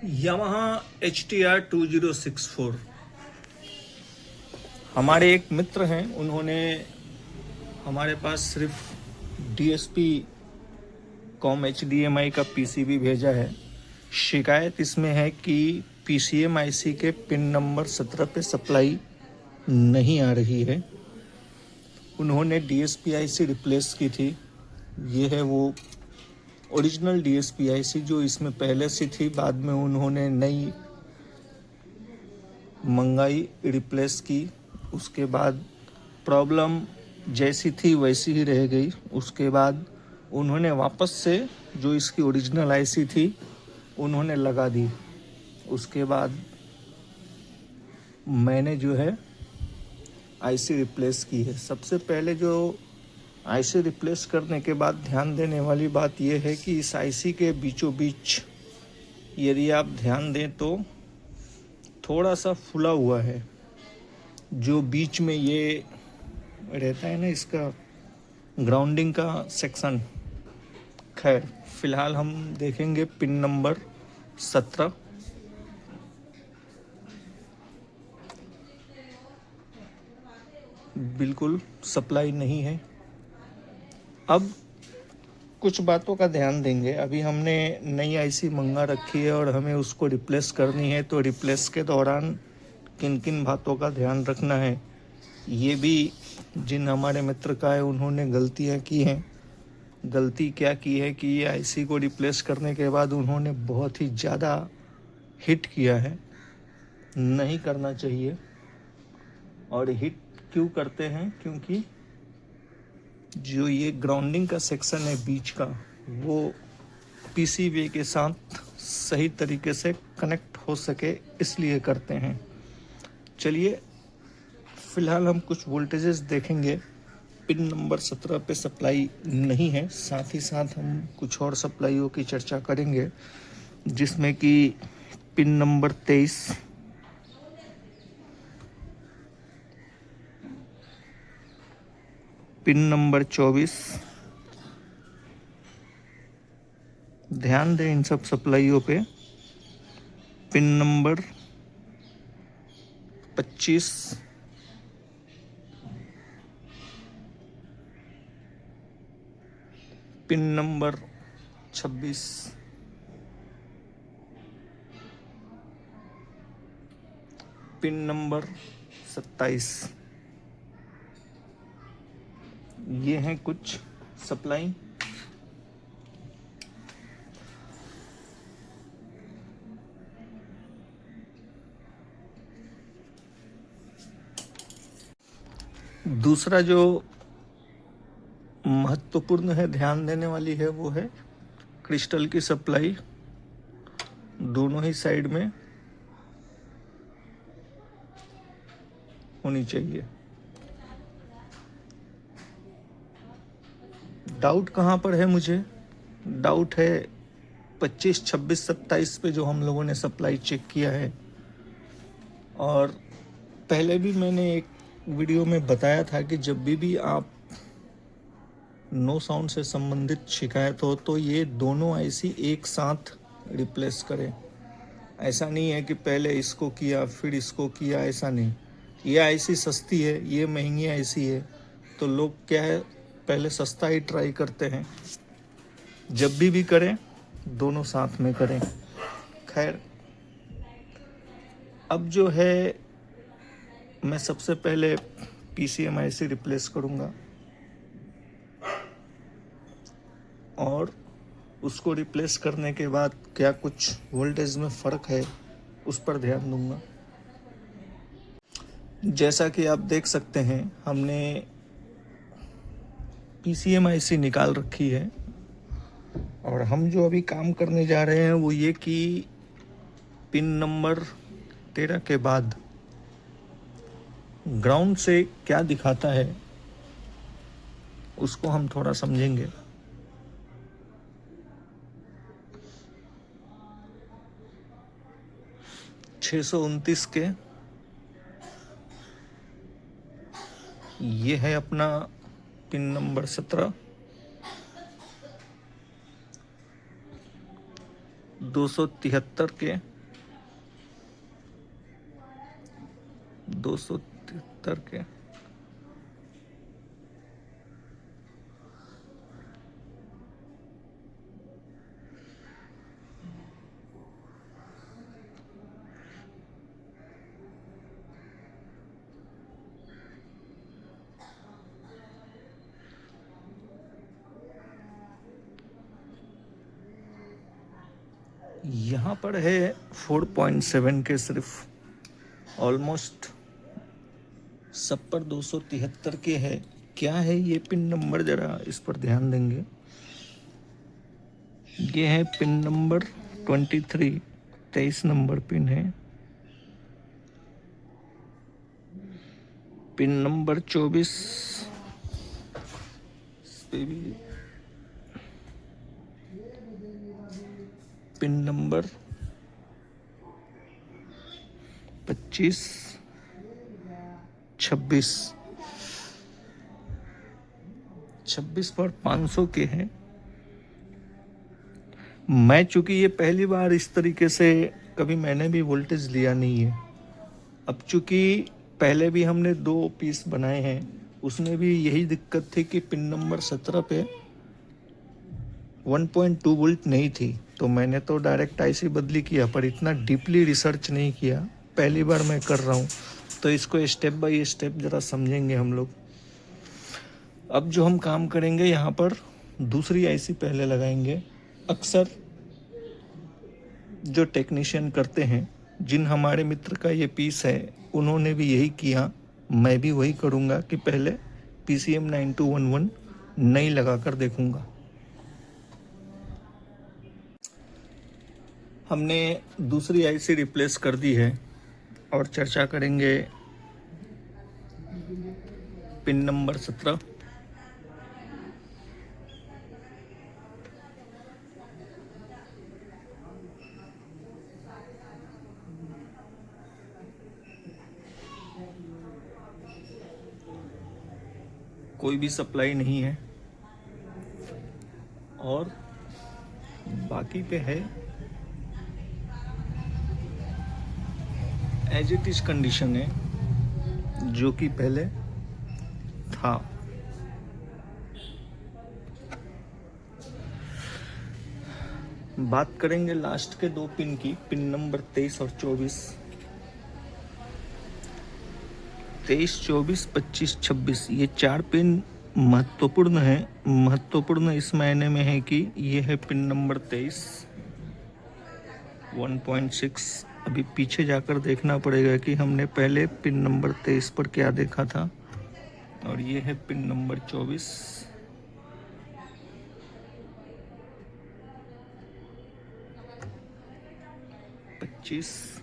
Yamaha HTR 2064। हमारे एक मित्र हैं, उन्होंने हमारे पास सिर्फ DSP कॉम HDMI का PCB भेजा है। शिकायत इसमें है कि PCM IC के पिन नंबर 17 पे सप्लाई नहीं आ रही है। उन्होंने DSP IC रिप्लेस की थी। ये है वो ओरिजिनल DSP IC जो इसमें पहले से थी, बाद में उन्होंने नई मंगाई, रिप्लेस की। उसके बाद प्रॉब्लम जैसी थी वैसी ही रह गई। उसके बाद उन्होंने वापस से जो इसकी ओरिजिनल आईसी थी उन्होंने लगा दी। उसके बाद मैंने जो है आईसी रिप्लेस की है। सबसे पहले जो आईसी रिप्लेस करने के बाद ध्यान देने वाली बात यह है कि इस आईसी के बीचों बीच यदि आप ध्यान दें तो थोड़ा सा फूला हुआ है, जो बीच में ये रहता है ना, इसका ग्राउंडिंग का सेक्शन। खैर, फिलहाल हम देखेंगे पिन नंबर 17। बिल्कुल सप्लाई नहीं है। अब कुछ बातों का ध्यान देंगे। अभी हमने नई आईसी मंगा रखी है और हमें उसको रिप्लेस करनी है, तो रिप्लेस के दौरान किन किन बातों का ध्यान रखना है, ये भी जिन हमारे मित्र का है उन्होंने गलतियां की हैं। गलती क्या की है कि ये आईसी को रिप्लेस करने के बाद उन्होंने बहुत ही ज़्यादा हिट किया है। नहीं करना चाहिए। और हिट क्यों करते हैं? क्योंकि जो ये ग्राउंडिंग का सेक्शन है बीच का, वो पीसीबी के साथ सही तरीके से कनेक्ट हो सके, इसलिए करते हैं। चलिए, फिलहाल हम कुछ वोल्टेजेस देखेंगे। पिन नंबर 17 पे सप्लाई नहीं है। साथ ही साथ हम कुछ और सप्लाईयों की चर्चा करेंगे, जिसमें कि पिन नंबर 23, पिन नंबर 24। ध्यान दें इन सब सप्लाईयों पे। Pin number 25, pin number 26, pin number 27। ये हैं कुछ सप्लाई। दूसरा जो महत्वपूर्ण है, ध्यान देने वाली है, वो है क्रिस्टल की सप्लाई। दोनों ही साइड में होनी चाहिए। डाउट कहाँ पर है मुझे? डाउट है 25, 26, 27 पे जो हम लोगों ने सप्लाई चेक किया है। और पहले भी मैंने एक वीडियो में बताया था कि जब भी आप नो साउंड से संबंधित शिकायत हो तो ये दोनों आईसी एक साथ रिप्लेस करें। ऐसा नहीं है कि पहले इसको किया फिर इसको किया, ऐसा नहीं। ये आईसी सस्ती है, ये महंगी आईसी है, तो लोग क्या है, पहले सस्ता ही ट्राई करते हैं। जब भी करें, दोनों साथ में करें। खैर, अब जो है मैं सबसे पहले PCM IC रिप्लेस करूँगा और उसको रिप्लेस करने के बाद क्या कुछ वोल्टेज में फ़र्क है उस पर ध्यान दूंगा। जैसा कि आप देख सकते हैं, हमने PCM IC निकाल रखी है और हम जो अभी काम करने जा रहे हैं वो ये कि पिन नंबर 13 के बाद ग्राउंड से क्या दिखाता है उसको हम थोड़ा समझेंगे। (629) के ये है अपना पिन नंबर 17। 273 के 273 के। यहाँ पर है 4.7 के सिर्फ, ऑलमोस्ट सब पर 273 के है। क्या है ये पिन नंबर, जरा इस पर ध्यान देंगे। ये है पिन नंबर 23, 23 नंबर पिन है। पिन नंबर 24 पे भी, पिन नंबर 25, 26 पर 500 के हैं। मैं चूंकि ये पहली बार इस तरीके से कभी मैंने भी वोल्टेज लिया नहीं है। अब चूंकि पहले भी हमने 2 पीस बनाए हैं, उसमें भी यही दिक्कत थी कि पिन नंबर 17 पे 1.2 वोल्ट नहीं थी, तो मैंने तो डायरेक्ट आईसी बदली किया, पर इतना डीपली रिसर्च नहीं किया। पहली बार मैं कर रहा हूँ, तो इसको स्टेप बाय स्टेप ज़रा समझेंगे हम लोग। अब जो हम काम करेंगे, यहाँ पर दूसरी आईसी पहले लगाएंगे। अक्सर जो टेक्नीशियन करते हैं, जिन हमारे मित्र का ये पीस है, उन्होंने भी यही किया। मैं भी वही करूँगा कि पहले PCM 9211 नई लगा कर देखूँगा। हमने दूसरी आईसी रिप्लेस कर दी है और चर्चा करेंगे पिन नंबर 17। कोई भी सप्लाई नहीं है और बाकी पे है एज इट इज कंडीशन है जो कि पहले था। बात करेंगे लास्ट के 2 पिन की, पिन नंबर 23 और 24। 23, 24, 25, 26 ये 4 पिन महत्वपूर्ण है। महत्वपूर्ण इस मायने में है कि ये है पिन नंबर 23, 1.6। अभी पीछे जाकर देखना पड़ेगा कि हमने पहले पिन नंबर 23 पर क्या देखा था। और ये है पिन नंबर 24, 25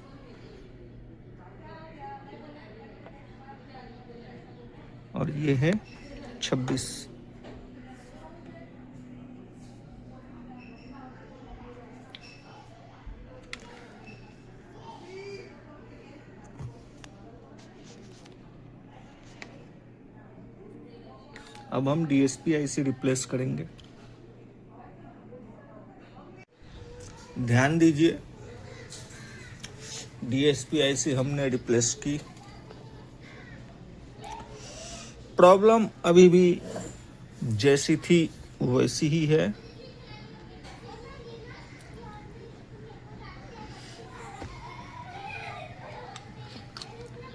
और ये है 26। अब हम DSP आईसी रिप्लेस करेंगे। ध्यान दीजिए, DSP आईसी हमने रिप्लेस की। प्रॉब्लम अभी भी जैसी थी वैसी ही है।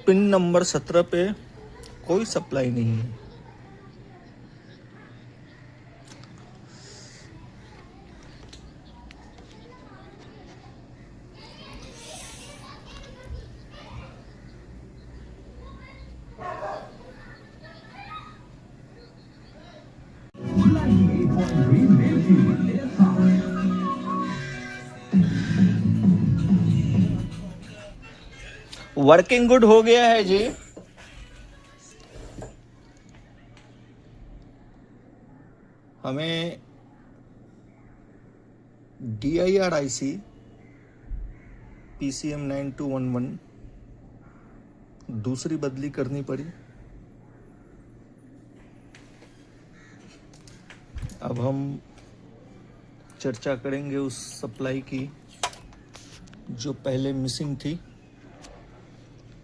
पिन नंबर 17 पे कोई सप्लाई नहीं है। वर्किंग गुड हो गया है जी। हमें DIR आईसी PCM 9211 दूसरी बदली करनी पड़ी। अब हम चर्चा करेंगे उस सप्लाई की जो पहले मिसिंग थी।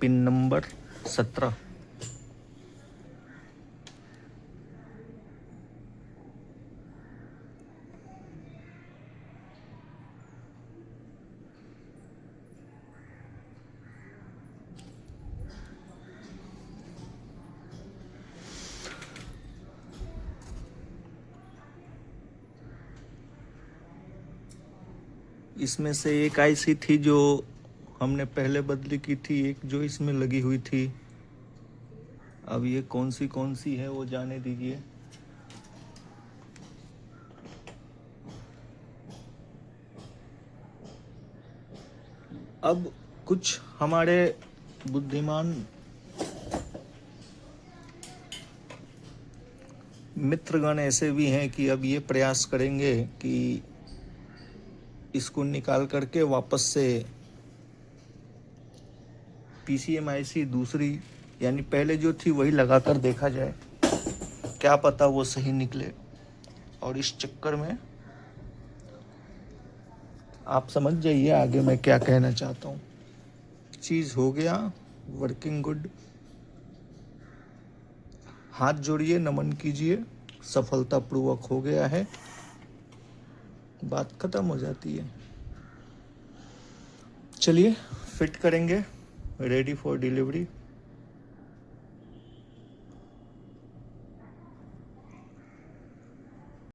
Pin number 17। इसमें से एक आईसी थी जो हमने पहले बदली की थी, एक जो इसमें लगी हुई थी। अब ये कौन सी है वो जाने दीजिए। अब कुछ हमारे बुद्धिमान मित्रगण ऐसे भी हैं कि अब ये प्रयास करेंगे कि इसको निकाल करके वापस से PCMIC दूसरी, यानी पहले जो थी वही लगाकर देखा जाए, क्या पता वो सही निकले। और इस चक्कर में आप समझ जाइए आगे मैं क्या कहना चाहता हूँ। चीज़ हो गया, वर्किंग गुड। हाथ जोड़िए, नमन कीजिए, सफलतापूर्वक हो गया है, बात खत्म हो जाती है। चलिए फिट करेंगे, रेडी फॉर डिलीवरी।